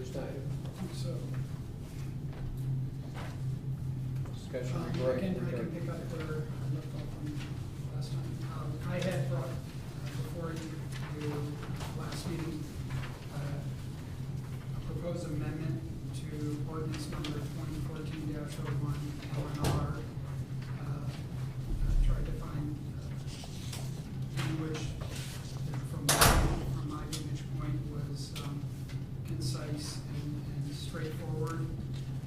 first item. So, Discussion I regarding. can pick up where I left off from last time. I had brought before you last meeting a proposed amendment to ordinance number 2014-01 LNR. Tried to find language that from my vantage point was concise and straightforward,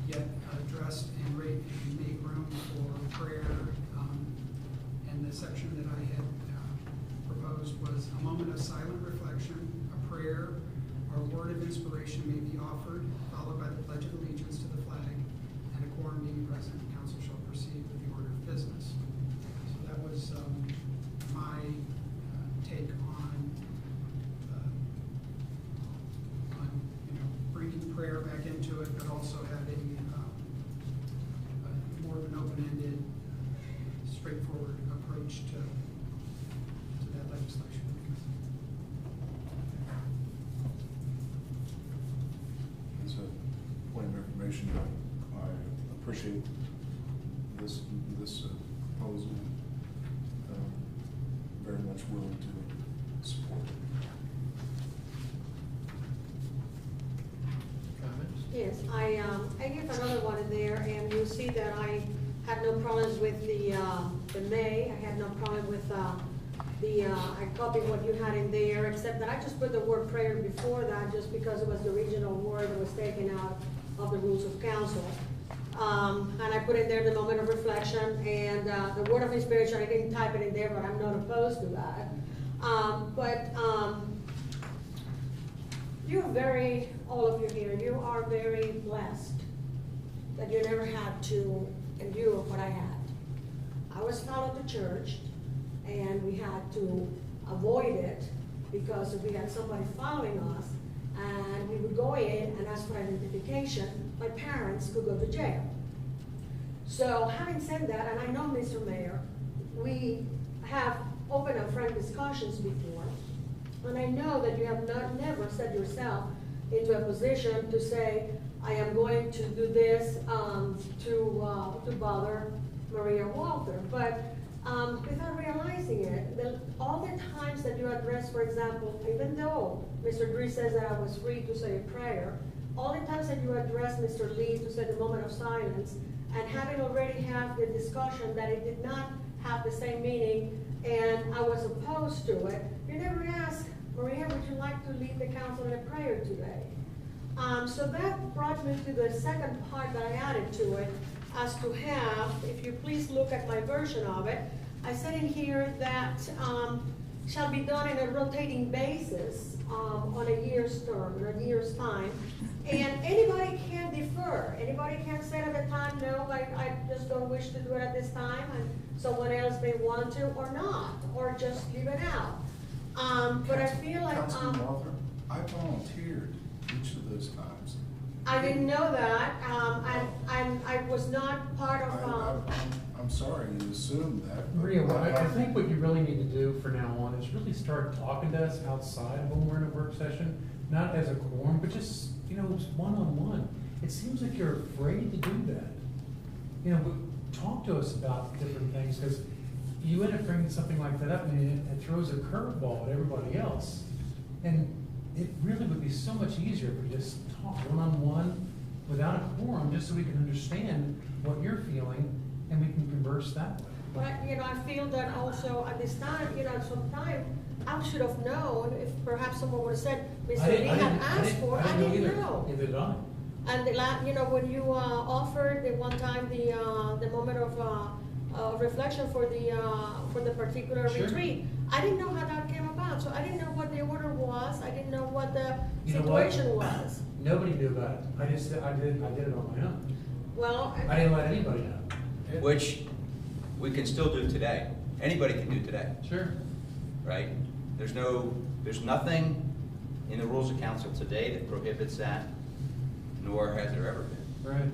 yet addressed and made room for prayer. And the section that I had proposed was a moment of silent reflection, a prayer, or a word of inspiration may be offered, followed by the Pledge of Allegiance to the flag, and a quorum being present, council shall proceed with the order of business. So that was my take on bringing prayer back into it, but also having more of an open-ended, straightforward approach to that legislation. As a point of information, I appreciate this proposal. Very much willing to support it. Comments? Yes, I gave another one in there, and you see that I had no problems with the may, I had no problem with I copied what you had in there, except that I just put the word prayer before that, just because it was the original word that was taken out of the rules of council. And I put in there the moment of reflection, and the word of inspiration, I didn't type it in there, but I'm not opposed to that. You're very, all of you here, you are very blessed that you never had to endure what I had. I was followed to church, and we had to avoid it because if we had somebody following us and we would go in and ask for identification, my parents could go to jail. So having said that, and I know, Mr. Mayor, we have open and frank discussions before, and I know that you have never set yourself into a position to say, I am going to do this to bother Maria Walter. But without realizing it, all the times that you address, for example, even though Mr. Dries says that I was free to say a prayer, all the times that you address Mr. Lee to say the moment of silence, and having already had the discussion that it did not have the same meaning and I was opposed to it, you never asked, Maria, would you like to lead the council in a prayer today? So that brought me to the second part that I added to it, as to have, if you please look at my version of it, I said in here that shall be done in a rotating basis on a year's term, in a year's time. And anybody can defer. Anybody can say at a time, no, I just don't wish to do it at this time, and someone else may want to or not, or just leave it out. But I feel like Councilman Walther, I volunteered each of those times. I didn't know that. I was not part of. I'm sorry you assumed that. Maria, I think what you really need to do from now on is really start talking to us outside of when we're in a work session, not as a quorum, but just, one-on-one. It seems like you're afraid to do that. Talk to us about different things, because you end up bringing something like that up and it throws a curveball at everybody else. And it really would be so much easier if we just talk one-on-one without a quorum, just so we can understand what you're feeling and we can converse that way. But I feel that also at this time, sometime I should have known if perhaps someone would have said, Mr. Lee had asked for, I didn't know. Neither did I. And when you offered the one time the moment of reflection for the particular Sure. retreat, I didn't know how that came about. So I didn't know what the order was. I didn't know what the You know what? situation was. Nobody knew about it. I did it on my own. Well, I didn't let anybody know. Which we can still do today. Anybody can do today, Sure. right? There's nothing in the rules of council today that prohibits that, nor has there ever been. Right.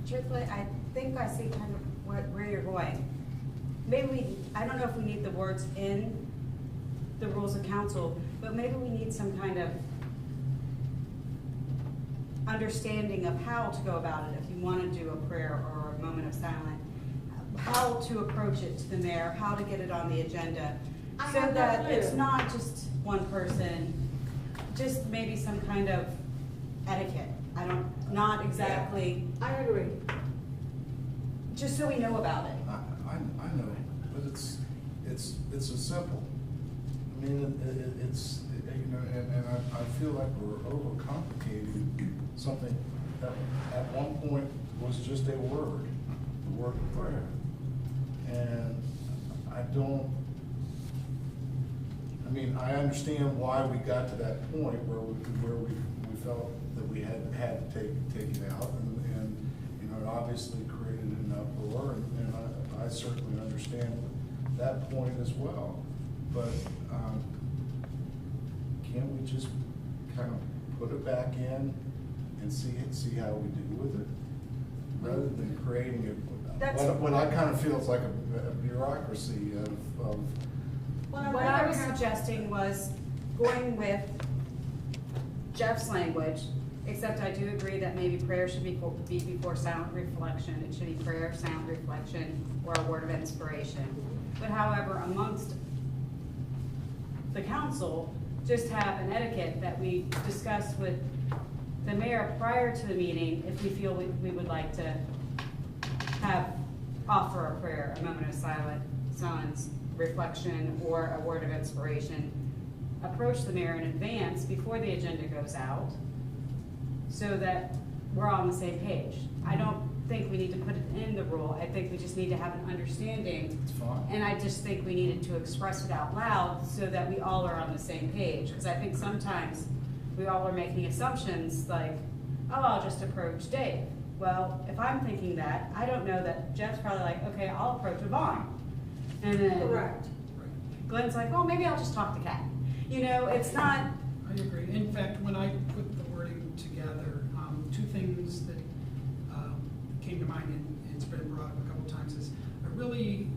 Truthfully, I think I see kind of where you're going. Maybe I don't know if we need the words in the rules of council, but maybe we need some kind of understanding of how to go about it, if you want to do a prayer or a moment of silence, how to approach it to the mayor, how to get it on the agenda, I so have that that it's clear. not just one person, just maybe some kind of etiquette. Not exactly, I agree. just so we know about it. I know, but it's as simple. I mean, it's, you know, and I feel like we're overcomplicating something that at one point was just a word, the word of prayer. And I mean, I understand why we got to that point where we felt that we had to take it out, and you know, it obviously created an uproar, and I certainly understand that point as well. But can't we just kind of put it back in and see how we do with it, rather than creating what I kind of feel is like a bureaucracy of What I was suggesting was going with Jeff's language, except I do agree that maybe prayer should be before silent reflection. It should be prayer, silent reflection, or a word of inspiration. But however, amongst the council, just have an etiquette that we discuss with the mayor prior to the meeting if we feel we would like to offer a prayer, a moment of silence, reflection, or a word of inspiration. Approach the mayor in advance before the agenda goes out so that we're all on the same page. I don't think we need to put it in the rule. I think we just need to have an understanding. it's fine. And I just think we needed to express it out loud so that we all are on the same page. Because I think sometimes we all are making assumptions like, oh, I'll just approach Dave. Well, if I'm thinking that, I don't know that Jeff's probably like, okay, I'll approach Yvonne. And then Correct. Glenn's like, well, maybe I'll just talk to Kat. You know, it's not, I agree. In fact, when I put the wording together, two things that came to mind, and it's been brought up a couple times, is I really,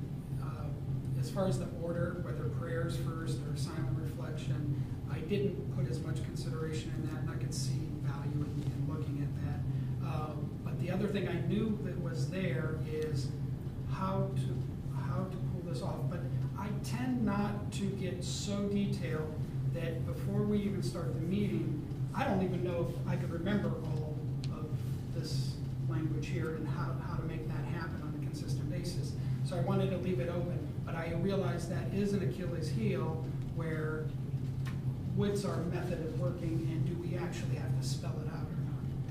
as far as the order, whether prayers first or silent reflection, I didn't put as much consideration in that, and I could see value in looking at that. But the other thing I knew that was there is how to pull this off. But I tend not to get so detailed that before we even start the meeting, I don't even know if I could remember all of this language here and how to make that happen on a consistent basis. So I wanted to leave it open, but I realized that is an Achilles heel where what's our method of working, and do we actually have to spell it out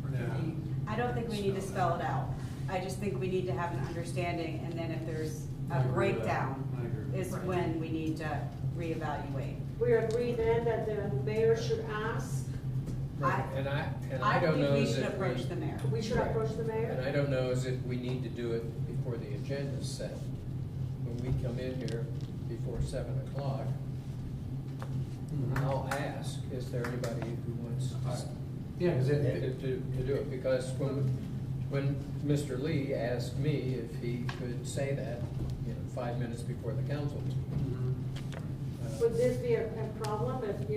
or not? Or do we I don't think we need to spell it out. I just think we need to have an understanding, and then if there's I a agree with that. breakdown, I agree. is Right. when we need to reevaluate. We agree then that the mayor should ask, I- And I I don't know think we as should if approach the mayor. we should Right. approach the mayor? And I don't know as if we need to do it before the agenda's set. When we come in here before 7 o'clock, I'll ask, is there anybody who wants Yeah, because to do it? Because when Mr. Lee asked me if he could say that, 5 minutes before the council meeting. Would this be a problem if,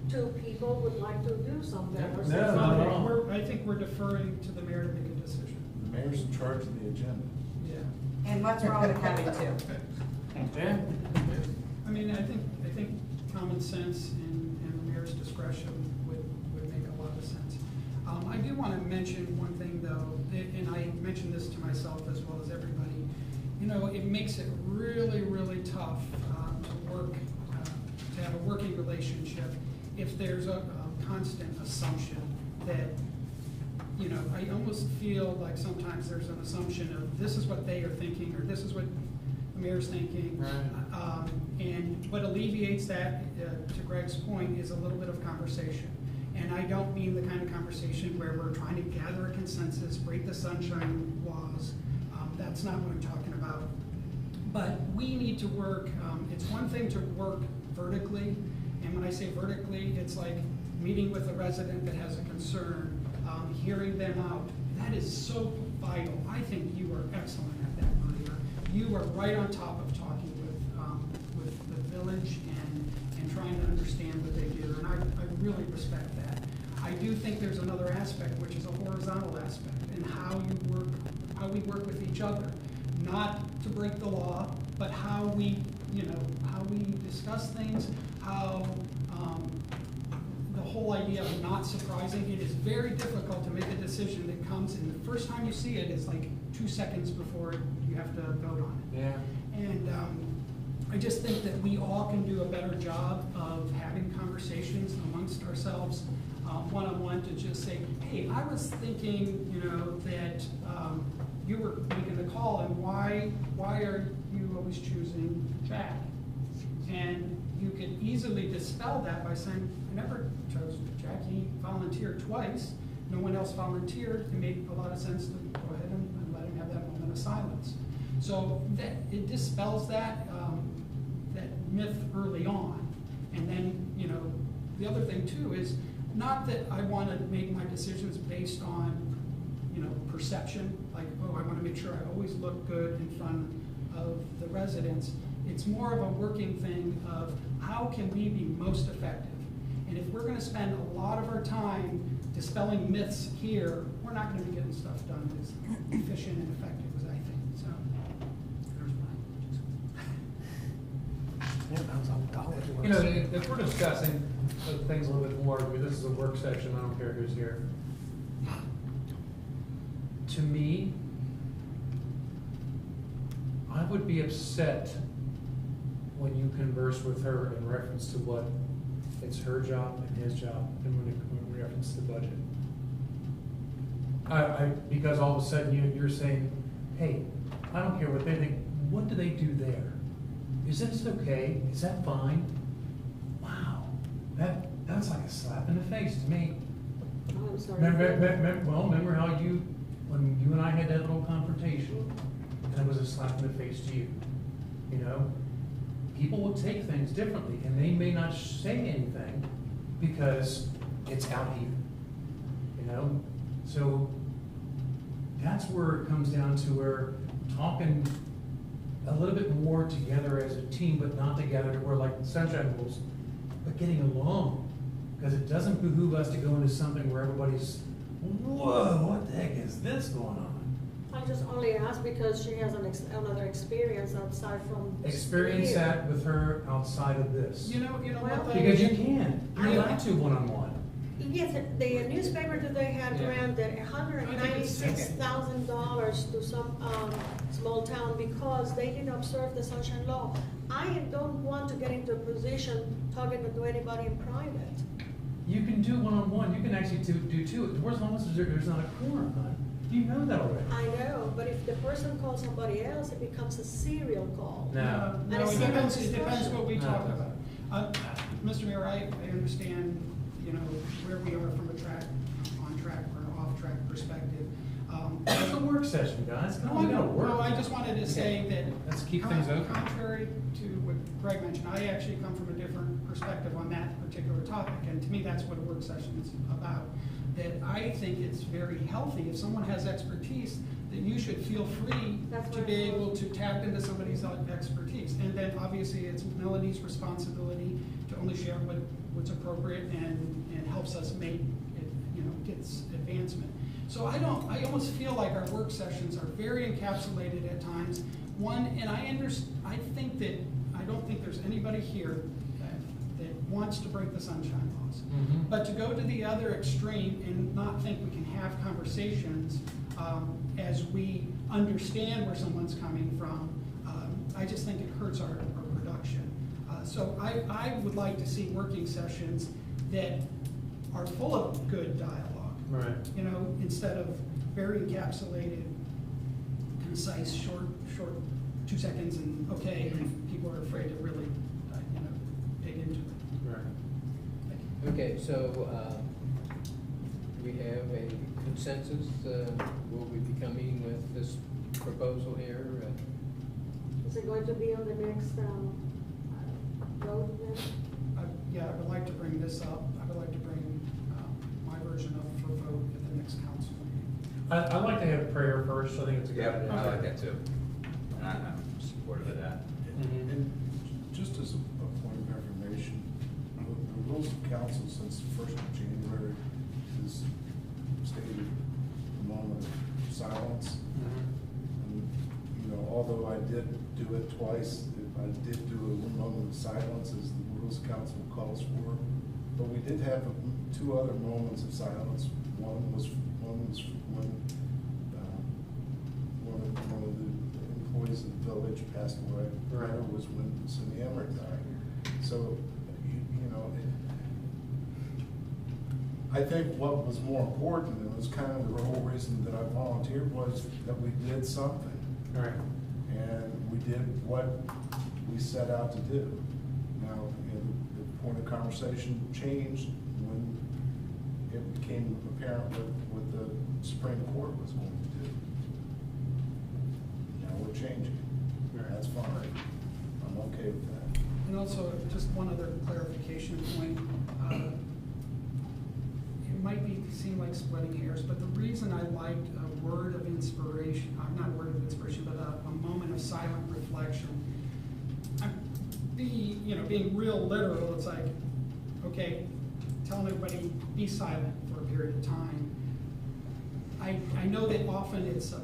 two people would like to do something or No, something? not at all. I think we're deferring to the mayor to make a decision. The mayor's in charge of the agenda. Yeah. And what's wrong with having two? Yeah. I mean, I think common sense and the mayor's discretion would make a lot of sense. I do want to mention one thing though, and I mentioned this to myself as well as everybody. It makes it really, really tough to work, to have a working relationship if there's a constant assumption that, I almost feel like sometimes there's an assumption of this is what they are thinking, or this is what the mayor's thinking. Right. And what alleviates that, to Greg's point, is a little bit of conversation. And I don't mean the kind of conversation where we're trying to gather a consensus, break the sunshine laws. That's not what I'm talking about. But we need to work, it's one thing to work vertically, and when I say vertically, it's like meeting with a resident that has a concern, hearing them out. That is so vital. I think you are excellent at that, Maria. You are right on top of talking with the village and trying to understand what they do, and I really respect that. I do think there's another aspect, which is a horizontal aspect, in how we work with each other. Not to break the law, but how we discuss things, how, the whole idea of not surprising. It is very difficult to make a decision that comes, and the first time you see it is like 2 seconds before you have to vote on it. Yeah. And I just think that we all can do a better job of having conversations amongst ourselves, one-on-one, to just say, hey, I was thinking, that you were making the call, and why are you always choosing Jack? And you could easily dispel that by saying, I never chose Jack, he volunteered twice, no one else volunteered. It made a lot of sense to go ahead and let him have that moment of silence. So that it dispels that myth early on. And then, the other thing too is not that I want to make my decisions based on, perception, like, oh, I want to make sure I always look good in front of the residents. It's more of a working thing of how can we be most effective? And if we're going to spend a lot of our time dispelling myths here, we're not going to be getting stuff done as efficient and effective as I think. So, there's mine. If we're discussing things a little bit more, this is a work session, I don't care who's here. To me, I would be upset when you converse with her in reference to what it's her job and his job, and when reference to the budget. Because all of a sudden you're saying, hey, I don't care what they think, what do they do there? Is this okay? Is that fine? Wow, that's like a slap in the face to me. Oh, I'm sorry. Remember how when you and I had that little confrontation, and it was a slap in the face to you, People will take things differently, and they may not say anything because it's out here, So that's where it comes down to where talking a little bit more together as a team, but not together to where like sunshine rules, but getting along, because it doesn't behoove us to go into something where everybody's, whoa, what the heck is this going on? I just only asked because she has another experience outside from. Experience here. that with her outside of this. You know what? Well, Because you can. You're I- allowed to one-on-one. Yes, the newspaper today had granted $196,000 to some small town because they didn't observe the sunshine law. I don't want to get into a position talking to anybody in private. You can do one-on-one. You can actually do two. As long as there's not a quorum, huh? You know that already. I know, but if the person calls somebody else, it becomes a serial call. No. No, And it it's depends what we talk No. about. Mr. Mayor, I understand, where we are from a on track or off track perspective. It's a work session, guys. Come on, we gotta work. No, I just wanted to say that. Let's keep things open. Contrary to what Greg mentioned, I actually come from a different perspective on that particular topic, and to me, that's what a work session is about. That I think it's very healthy, if someone has expertise, that you should feel free That's to what be I thought. able to tap into somebody's expertise. And then obviously it's Melanie's responsibility to only share what's appropriate and helps us make it, gets advancement. So I almost feel like our work sessions are very encapsulated at times. And I think that, I don't think there's anybody here that wants to break the sunshine laws. Mhm. But to go to the other extreme and not think we can have conversations as we understand where someone's coming from, I just think it hurts our production. So I would like to see working sessions that are full of good dialogue. Right. Instead of very encapsulated, concise, short 2 seconds and okay, and people are afraid to really, dig into it. Right. Okay, so we have a consensus. Will we be coming with this proposal here? Is it going to be on the next vote then? Yeah, I would like to bring this up. I would like to bring my version up for vote at the next council meeting. I'd like to have prayer first. I think it's a good Yep, idea. I like that too. And I'm supportive of that. Mhm. And just as a point of information, the rules of council since the 1st of January just stated a moment of silence. And, you know, although I did do it twice, I did do a moment of silence as the Rules Council calls for. But we did have two other moments of silence. One was when one of the employees of the village passed away. The other was when Cindy Emmerich died. So, you know, I think what was more important, and it was kind of the whole reason that I volunteered, was that we did something. Right. And we did what we set out to do. Now, you know, the point of conversation changed when it became apparent what the Supreme Court was going to do. Now we're changing. That's fine. I'm okay with that. And also, just one other clarification point. It might seem like splitting hairs, but the reason I liked a word of inspiration, not a word of inspiration, but a moment of silent reflection. Being real literal, it's like, okay, telling everybody be silent for a period of time. I know that often it's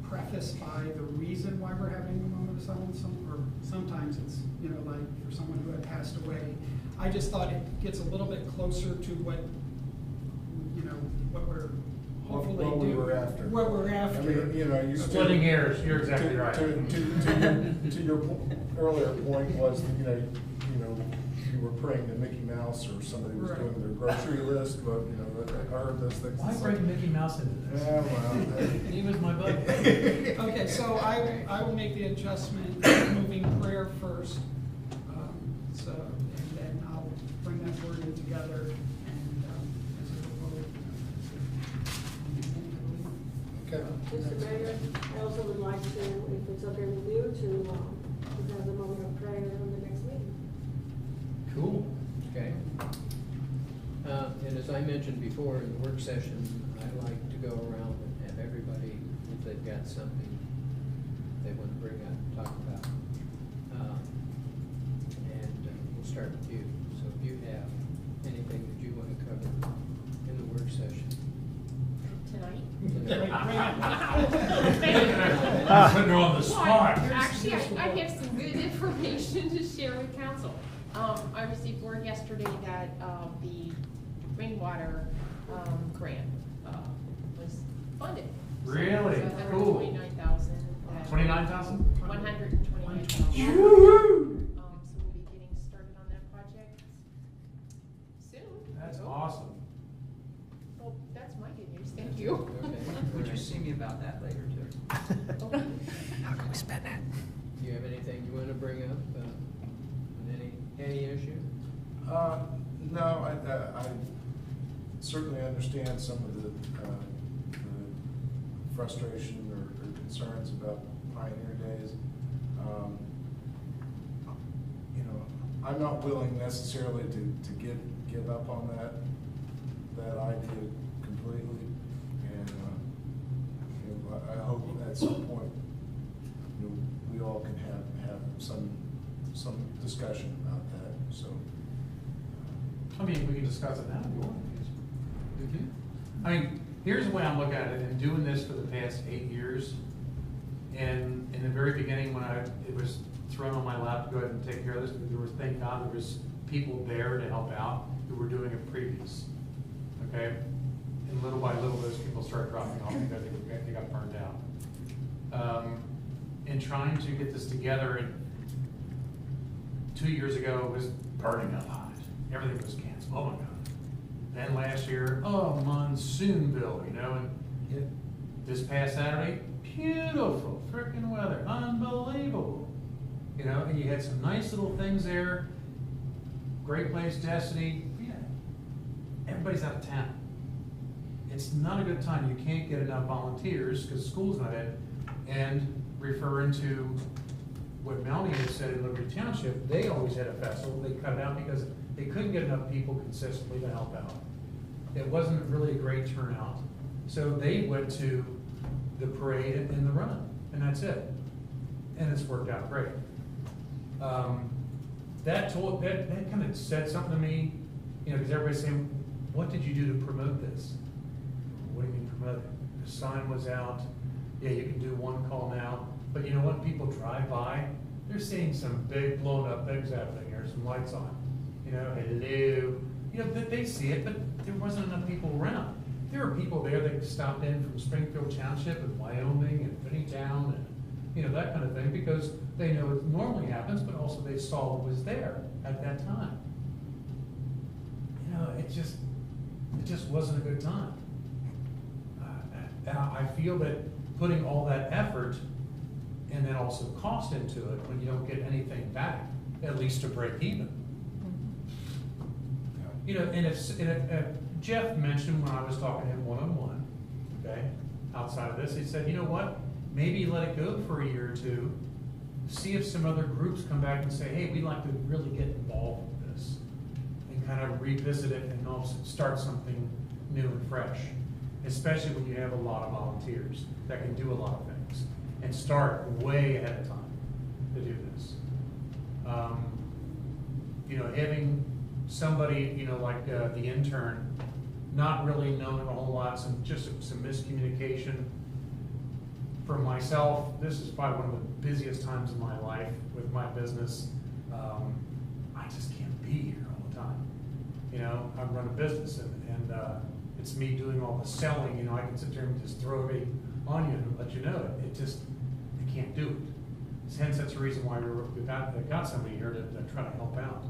prefaced by the reason why we're having a moment of silence, or sometimes it's, like for someone who had passed away. I just thought it gets a little bit closer to what we're hopefully what we doing. were after. What we're after. I mean, you Splitting hairs, you're exactly right. To your earlier point was, you were praying to Mickey Mouse or somebody was doing their grocery list, but, I heard those things. Why bring Mickey Mouse into this? Yeah, well. He was my buddy. Okay, so I will make the adjustment, moving prayer first. And then I'll bring that word in together and as a proposal. Okay. Mr. Mayor, I also would like to, if it's okay with you, to have a moment of prayer on the next meeting. Cool, okay. And as I mentioned before in the work session, I like to go around and have everybody, if they've got something they want to bring up, talk about. We'll start with you. So if you have anything that you want to cover in the work session. Tonight? Putting her on the spot. Actually, I have some good information to share with council. I received word yesterday that the rainwater grant was funded. Really? So Cool. 129,000. 29,000? 129,000. So we'll be getting started on that project soon. That's I hope. awesome. Well, that's my good news. Thank you. Okay. Would you see me about that later, too? How can we spend that? Do you have anything you want to bring up on any issue? No, I certainly understand some of the frustration or concerns about Pioneer Days. I'm not willing necessarily to give up on that idea completely, and I hope at some point we all can have some discussion about that. So. I mean, we can discuss it now if you want. Mm-hmm. I mean, here's the way I'm looking at it, and doing this for the past 8 years, and in the very beginning when it was thrown on my lap to go ahead and take care of this, thank God there was people there to help out who were doing it previous, okay? And little by little, those people started dropping off because they got burned out. And trying to get this together, and 2 years ago, it was burning up hot. Everything was canceled. Oh my God. Then last year, monsoonville, and this past Saturday, beautiful freaking weather, unbelievable. And you had some nice little things there. Great Place, Destiny. Yeah. Everybody's out of town. It's not a good time. You can't get enough volunteers because school's not in. And referring to what Melanie had said in Liberty Township, they always had a festival. They cut it out because they couldn't get enough people consistently to help out. It wasn't really a great turnout. So they went to the parade and the run, and that's it. And it's worked out great. That kind of said something to me, because everybody's saying, what did you do to promote this? what do you mean promote it? The sign was out, yeah, you can do one call now, but you know what, people drive by, they're seeing some big blown up things happening, there's some lights on, you know, hello, you know, they see it, but there wasn't enough people around. There were people there that stopped in from Springfield Township and Wyoming and Finneytown and, you know, that kind of thing, because they know it normally happens, but also they saw what was there at that time. You know, it just wasn't a good time. And I feel that putting all that effort and then also cost into it when you don't get anything back, at least to break even. You know, and if Jeff mentioned when I was talking to him one-on-one, okay, outside of this, he said, you know what, maybe let it go for a year or two, see if some other groups come back and say, hey, we'd like to really get involved with this, and kind of revisit it and also start something new and fresh, especially when you have a lot of volunteers that can do a lot of things, and start way ahead of time to do this. You know, having somebody, you know, like the intern, not really knowing a whole lot, some miscommunication. For myself, this is probably one of the busiest times in my life with my business. I just can't be here all the time. You know, I run a business and it's me doing all the selling. You know, I can sit there and just throw everything on you and let you know it. I can't do it. Hence, that's the reason why we got somebody here to try to help out.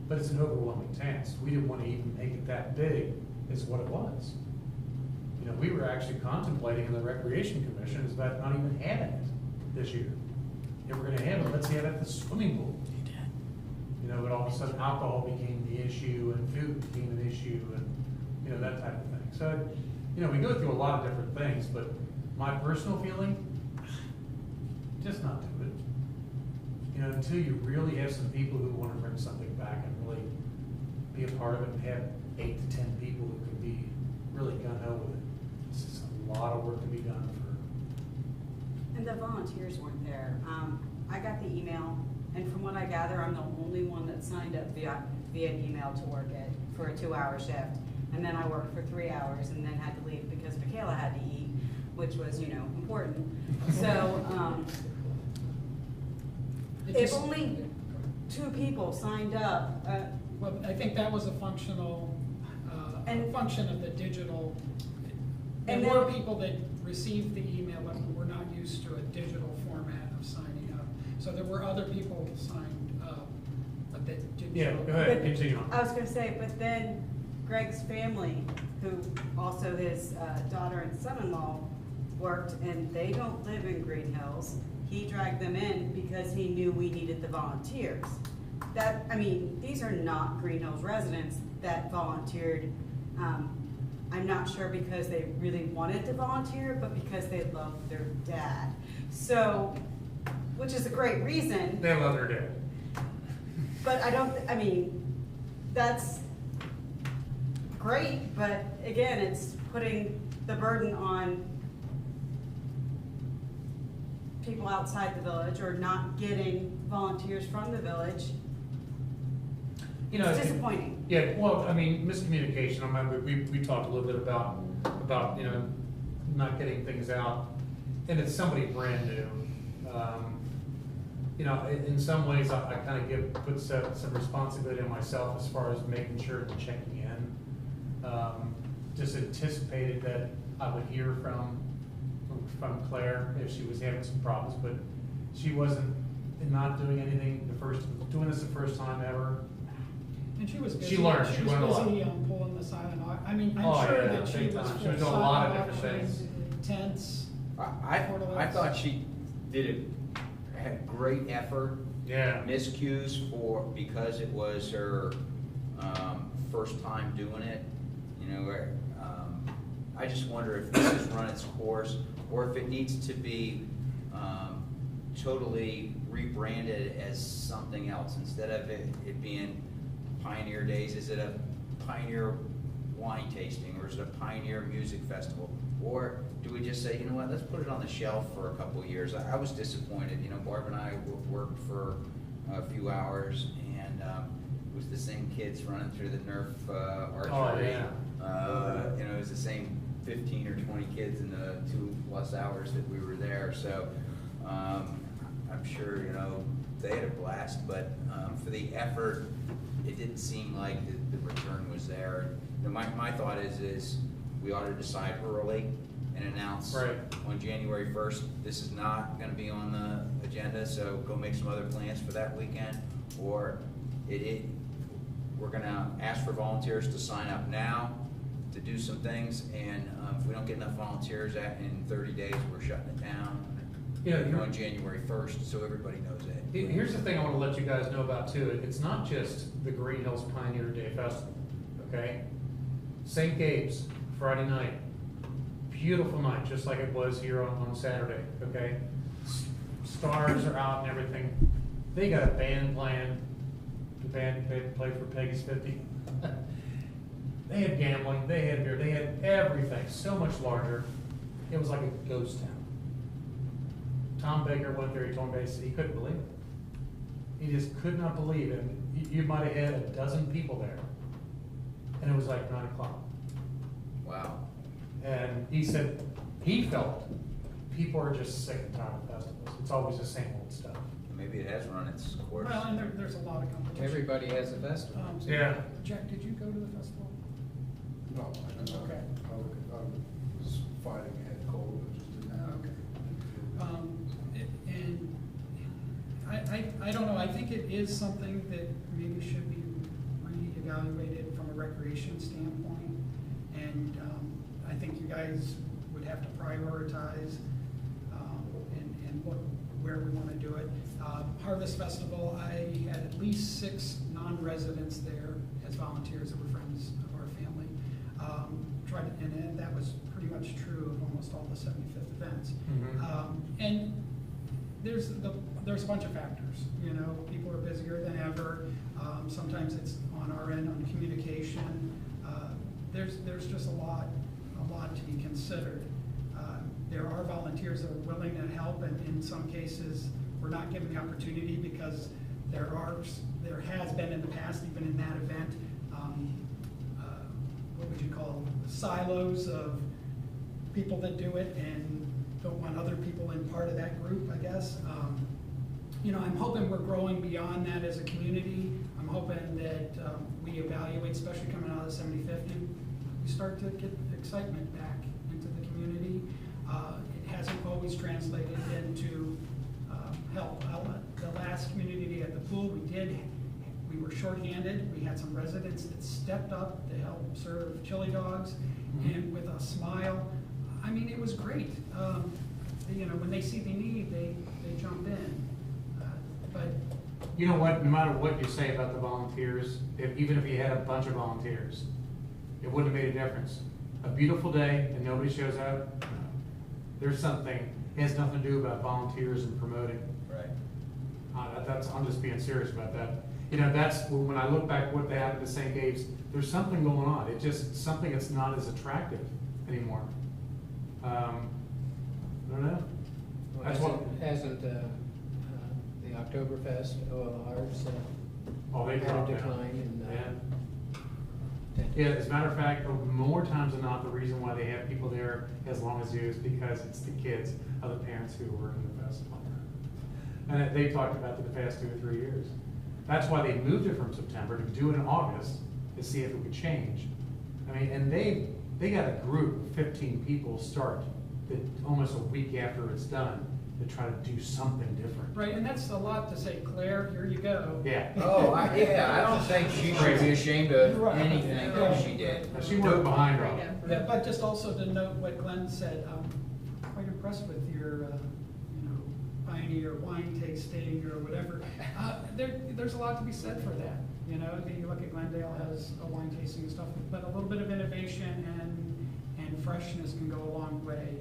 But it's an overwhelming task. We didn't want to even make it that big, is what it was. You know, we were actually contemplating in the Recreation Commission is about not even having it this year. If we're gonna have it, let's have it at the swimming pool. You know, but all of a sudden alcohol became the issue and food became an issue and, you know, that type of thing. So, you know, we go through a lot of different things, but my personal feeling, just not do it. You know, until you really have some people who want to bring something back and really be a part of it and have 8 to 10 people who can be really gung-ho with it. It's just a lot of work to be done for. And the volunteers weren't there. I got the email, and from what I gather, I'm the only one that signed up via email to work it for a 2-hour shift. And then I worked for 3 hours and then had to leave because Michaela had to eat, which was, you know, important. So, if only 2 people signed up, Well, I think that was a functional, function of the digital. And There were then- people that received the email but were not used to a digital format of signing up. So there were other people who signed up, but that didn't. Yeah, go ahead, continue on. I was gonna say, but then Greg's family, who also his daughter and son-in-law worked, and they don't live in Greenhills. He dragged them in because he knew we needed the volunteers. I mean, these are not Greenhills residents that volunteered. I'm not sure because they really wanted to volunteer, but because they loved their dad. So, which is a great reason. They love their dad. But I mean, that's great, but again, it's putting the burden on people outside the village or not getting volunteers from the village. You know, It's disappointing. Yeah, well, I mean, miscommunication, I remember, we talked a little bit about, you know, not getting things out, and it's somebody brand new. You know, in some ways, I kind of put some responsibility on myself as far as making sure and checking in. Just anticipated that I would hear from Claire if she was having some problems, but she wasn't not doing anything doing this the first time ever. And she was busy. She learned, she learned a lot. She was busy pulling the silent auction. I mean, Oh, I'm sure yeah, that she big was time. She full was doing a lot of silent different auctions, tents. I thought she had great effort. Yeah. Miscues because it was her first time doing it. You know, I just wonder if this has run its course or if it needs to be totally rebranded as something else instead of it being Pioneer Days. Is it a Pioneer wine tasting or is it a Pioneer music festival? Or do we just say, you know what, let's put it on the shelf for a couple of years? I was disappointed. You know, Barb and I worked for a few hours and it was the same kids running through the Nerf archery. Oh, yeah. You know, it was the same 15 or 20 kids in the 2+ hours that we were there. So I'm sure, you know, they had a blast, but for the effort, it didn't seem like the return was there. You know, my thought is we ought to decide early and announce Right. on January 1st, this is not gonna be on the agenda, so go make some other plans for that weekend. Or we're gonna ask for volunteers to sign up now to do some things, and if we don't get enough volunteers in 30 days, we're shutting it down on January 1st, so everybody knows it. Here's the thing I want to let you guys know about too. It's not just the Greenhills Pioneer Day Festival, okay? St. Gabe's, Friday night. Beautiful night, just like it was here on Saturday, okay? Stars are out and everything. They got a band playing. The band played for Peggy's 50. They had gambling, they had beer, they had everything, so much larger. It was like a ghost town. Tom Baker went there, he told me, he couldn't believe it. He just could not believe it. You might have had a dozen people there. And it was like 9 o'clock. Wow. And he said, he felt people are just sick and tired of festivals. It's always the same old stuff. Maybe it has run its course. Well, and there's a lot of competition. Everybody has a festival. So Yeah. Jack, did you go to the festival? No, I didn't. Okay. I was fighting a head cold, and just didn't have. Okay. And I don't know, I think it is something that maybe should be reevaluated from a recreation standpoint. And I think you guys would have to prioritize and look where we want to do it. Harvest Festival, I had at least 6 non-residents there as volunteers that were friends of our family. And that was pretty much true of almost all the 75th events. And there's a bunch of factors. You know, people are busier than ever. Sometimes it's on our end on communication. There's just a lot to be considered. There are volunteers that are willing to help, and in some cases, we're not given the opportunity because there has been in the past, even in that event, what would you call them? Silos of people that do it and don't want other people in part of that group, I guess. You know, I'm hoping we're growing beyond that as a community. I'm hoping that we evaluate, especially coming out of the 75th, and we start to get excitement back into the community. It hasn't always translated into help. The last community at the pool, we were shorthanded. We had some residents that stepped up to help serve chili dogs, and with a smile. I mean, it was great. You know, when they see the need, they jump in. But You know what, no matter what you say about the volunteers, even if you had a bunch of volunteers, it wouldn't have made a difference. A beautiful day and nobody shows up, there's something, it has nothing to do about volunteers and promoting. Right. I'm just being serious about that. You know, that's, when I look back what they happened to St. Gabe's, there's something going on. It's just something that's not as attractive anymore. I don't know. That's what. Hasn't the Oktoberfest, OLRs, Oh, they had a dropped down. decline in, Yeah, as a matter of fact, more times than not, the reason why they have people there as long as you is because it's the kids of the parents who are working the festival. And they talked about it the past 2 or 3 years. That's why they moved it from September to do it in August to see if it would change. I mean, and they got a group of 15 people start that almost a week after it's done to try to do something different. right, and that's a lot to say. Claire, here you go. Yeah. Oh, I don't think she should be ashamed of Right. anything that she did. She worked behind her. Yeah, but just also to note what Glenn said, I'm quite impressed with your, pioneer wine tasting or whatever. There's a lot to be said for that. You know, you look at Glendale has a wine tasting and stuff, but a little bit of innovation and freshness can go a long way.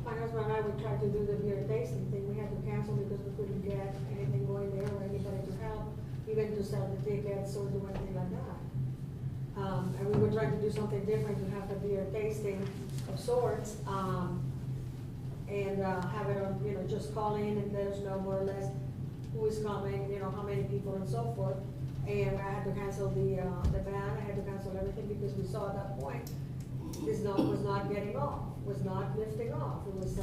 My husband and I would try to do the beer tasting thing. We had to cancel because we couldn't get anything going there or anybody to help, even to sell the tickets or do anything like that. And we were trying to do something different, to have the beer tasting of sorts, and have it on, just call in and let us know more or less who is coming, how many people and so forth. And I had to cancel the band, I had to cancel everything because we saw at that point, was not getting off, was not lifting off. It was,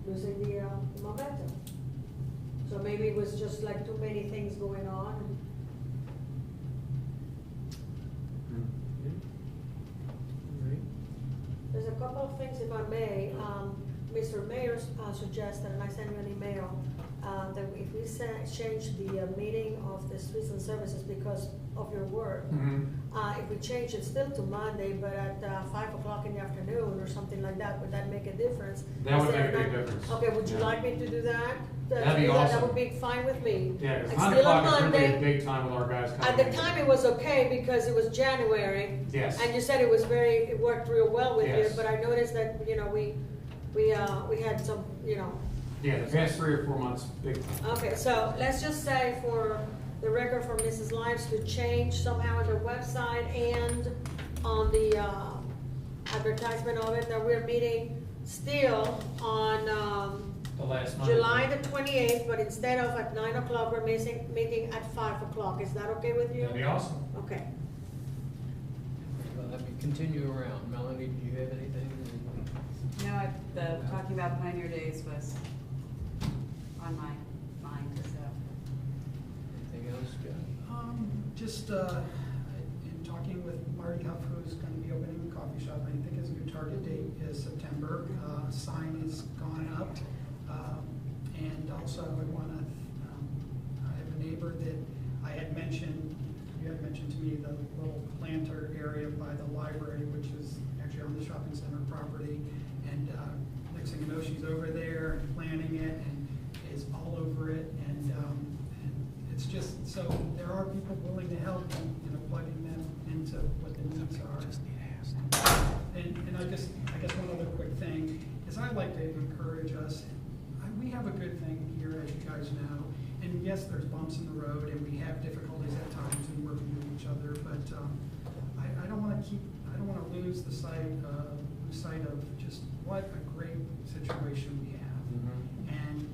losing the momentum. So maybe it was just like too many things going on. Right. There's a couple of things, if I may. Mr. Mayor suggested, and I sent you an email, that if we change the meeting of the Streets and Services because of your work, if we change it still to Monday, but at 5 o'clock in the afternoon or something like that, would that make a difference? That would Instead make a of big nine- difference. Okay, would you Yeah. like me to do that? That'd be That awesome. would be fine with me. Yeah, because It's 9 still a o'clock is really a Monday. big time with our guys coming. At the in. time, it was okay because it was January. Yes. And you said it worked real well with you, Yes. but I noticed that, we had some, Yeah, the past 3 or 4 months, big time. Okay, so let's just say for the record for Mrs. Lives to change somehow on the website and on the advertisement of it, that we're meeting still on The last Monday. July the 28th, but instead of at 9 o'clock, we're meeting at 5 o'clock. Is that okay with you? That'd be awesome. Okay. Well, let me continue around. Melanie, do you have anything? No, talking about Pioneer Days was on my mind, so. Anything else, Jeff? Just, in talking with Marty Huff, who's gonna be opening a coffee shop, I think his new target date is September. Sign has gone up. And also I would wanna, I have a neighbor that you had mentioned to me, the little planter area by the library, which is actually on the shopping center property. And, next thing you know, she's over there and planting it and is all over it. And it's just, so there are people willing to help and, plugging them into what the needs are. And I guess one other quick thing is I'd like to encourage us, we have a good thing here, as you guys know. And yes, there's bumps in the road and we have difficulties at times in working with each other, but I don't wanna lose sight of just what a great situation we have. And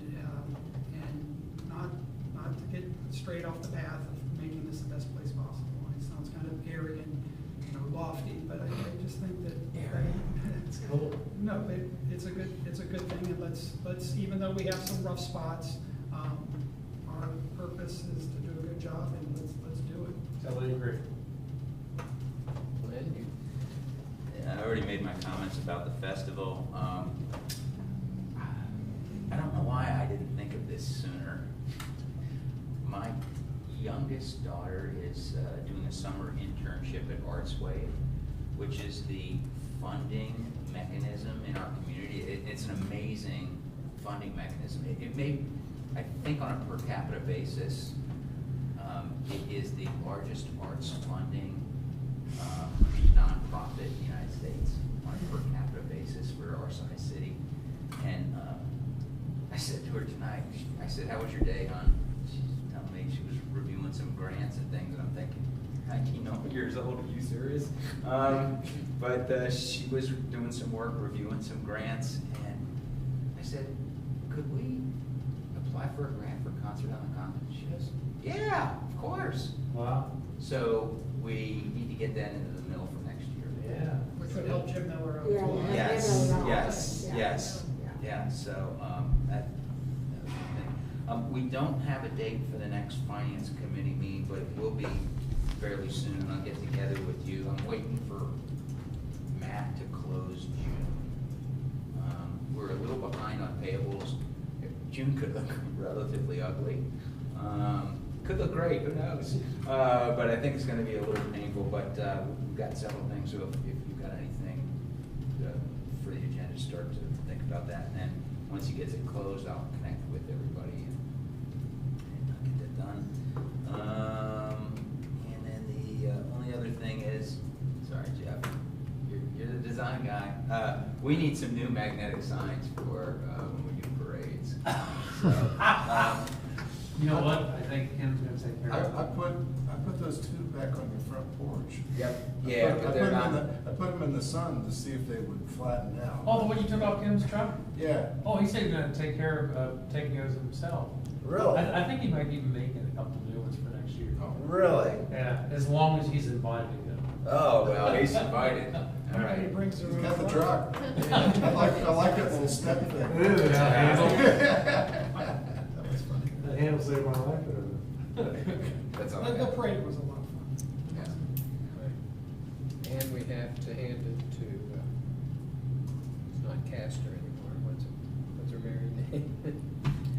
not to get straight off the path of making this the best place possible. It sounds kind of airy and, lofty, but I just think that. It's cool. No, it's a good thing, and let's, even though we have some rough spots, our purpose is to do a good job, and let's do it. Totally agree. Lynn, you? Yeah, I already made my comments about the festival. I don't know why I didn't think of this sooner. My youngest daughter is doing a summer internship at Artsway, which is the funding mechanism in our community. It's an amazing funding mechanism. It may, I think on a per capita basis, it is the largest arts funding nonprofit in the United States on a per capita basis for our size city. And I said to her tonight, I said, "How was your day, hon?" She's telling me she was reviewing some grants and things, and I'm thinking, 19 years old, are you serious? But she was doing some work, reviewing some grants, and I said, "Could we apply for a grant for Concert on the Common?" She goes, "Yeah, of course." Wow. So we need to get that into the mill for next year. Yeah. Which would help Jim Miller out. Yeah, as well. yeah. Yes. Yeah, so, that was the thing. We don't have a date for the next finance committee meeting, but it will be fairly soon. I'll get together with you. I'm waiting for Matt to close June. We're a little behind on payables. June could look relatively ugly. Could look great, who knows? But I think it's gonna be a little painful, but we've got several things, so if you've got anything for the agenda, start to think about that. And then, once he gets it closed, I'll connect with everybody and get that done. And then the only other thing is, sorry, Jeff, you're the design guy. We need some new magnetic signs for when we do parades. So, You know what? I think Kim's gonna take care of it. I put those two back on your front porch. Yep. I Yeah, put but they're them not. I put them in the sun to see if they would flatten out. Oh, the one you took off Kim's truck? Yeah. Oh, he said he's gonna take care of taking those himself. Really? I think he might even make it a couple new ones for next year. Really? Yeah, as long as he's invited to. Oh, well, he's invited. All right. Everybody brings their He's own. got the truck. truck. I like that little step thing. Ooh, that handle. That was funny. That handle saved my life, but, That's all I The got. parade was a lot of fun. Yeah. And we have to hand it to, it's not Castor anymore, what's her married name?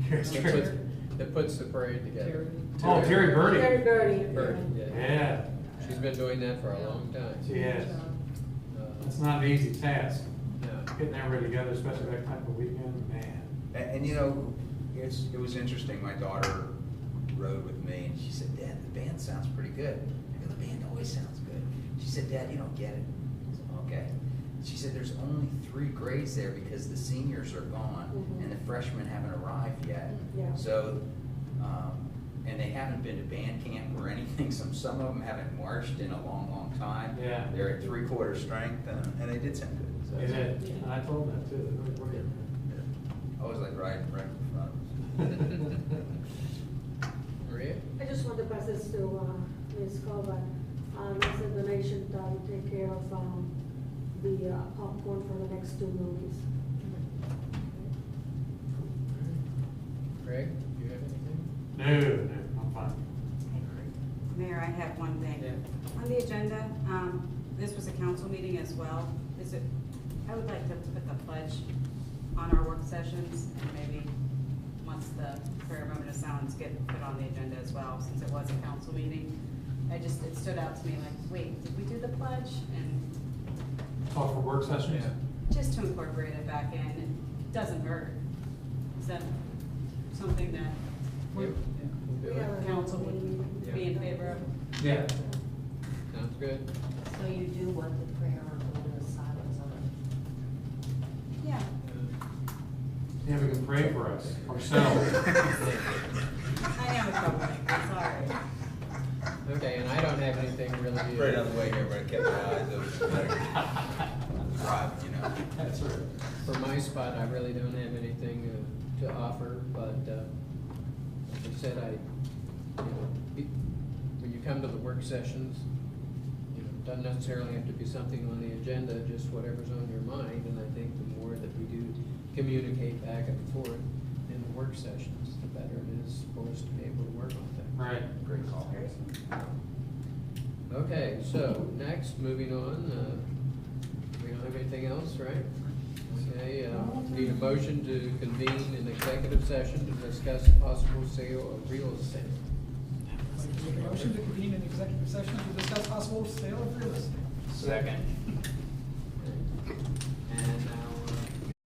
Castor. That puts the parade together. Oh, Terry Birdie. Very dirty. Birdie, yeah. Yeah, She's been doing that for a long time. she has. Uh, It's not an easy task, no. getting everybody together, especially that type of weekend, man. And you know, it was interesting, my daughter rode with me and she said, Dad, the band sounds pretty good. I go, the band always sounds good. She said, Dad, you don't get it. I said, okay. She said, there's only 3 grades there because the seniors are gone Mhm. and the freshmen haven't arrived yet. Yeah. So, and they haven't been to band camp or anything, some of them haven't marched in a long, long time. Yeah. They're at 3/4 strength and they did sound good. So- They did, and I told them that too, they really were. I was like right in front of us. Maria? I just want to pass this to, Ms. Corbett. It's a donation that will take care of, the popcorn for the next 2 movies. Greg, do you have anything? No, I'm fine. Mayor, I have one thing. Yeah. On the agenda, this was a council meeting as well. Is it, I would like to put the pledge on our work sessions and maybe once the prayer moment of silence get put on the agenda as well, since it was a council meeting. It stood out to me like, wait, did we do the pledge? And Call for work sessions? just to incorporate it back in, it doesn't hurt. Is that something that We'll do We it. have a council would be in favor of? Yeah. Sounds good. So you do want the prayer or moment of silence on? Yeah. Yeah, we can pray for us, ourselves. I am a troublemaker, sorry. Okay, and I don't have anything really. Right on the way here, but I kept my eyes open. Drive, you know. That's right. For my spot, I really don't have anything to offer, but like I said, when you come to the work sessions, it doesn't necessarily have to be something on the agenda, just whatever's on your mind, and I think the more that we do communicate back and forth in the work sessions, the better it is for us to be able to work on things. Right. Great call. Okay, so next, moving on, we don't have anything else, right? Okay, need a motion to convene an executive session to discuss possible sale of real estate. I'd like to make a motion to convene an executive session to discuss possible sale of real estate. Second.